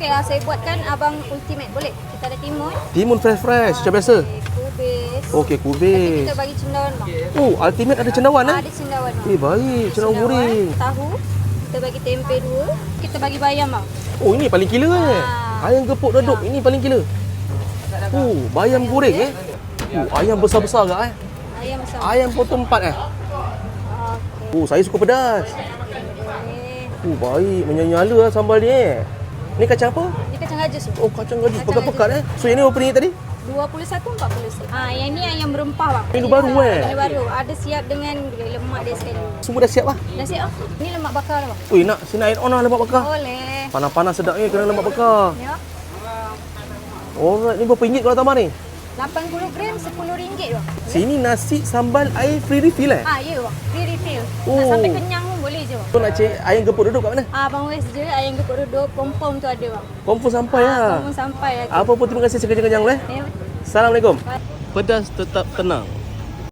Okay, saya buatkan abang ultimate. Boleh? Kita ada timun. Timun fresh macam biasa. Kubis. Okey, Nanti kubis. kita bagi cendawan bang. Oh, ultimate ada cendawan Ada cendawan bang. baik, cendawan goreng. Tahu. Kita bagi tempe 2. Kita bagi bayam bang. Oh, ini paling gila Ayam gepuk reduk ini paling gila. Oh, bayam goreng Oh, ayam besar-besar ke Ayam besar. Ayam potong 4 Okey. Oh, saya suka pedas. Oh, baik, menyala-nyala sambal ni Ni kacang apa? Ini kacang gajus. Oh, kacang gajus Kacang pekat-pekat So, yang ni berapa ringgit tadi? 21.40. Yang ni ayam berempah bang. Menu baru Menu baru. Ada siap dengan lemak dia sekali. Semua dah siap lah. Dah siap ah. Ni lemak bakar bang. Ui, nak sini air on lah lemak bakar. Boleh. Panas-panas sedap ni kena lemak bakar. Ya. Alright, ni berapa ringgit kalau tambah ni? 80 gram RM10 bang. Sini nasi sambal air free refill Ya bang. Free refill. Oh. Nak sampai kenyang pun boleh je bang. Tu nak cek ayam gepuk duduk kat mana? Abang Wes je ayam gepuk duduk pom-pom tu ada bang. Confirm sampai lah. Pom sampai lah. Apa pun terima kasih sekejap-kejap Ya. Assalamualaikum. Pedas tetap tenang.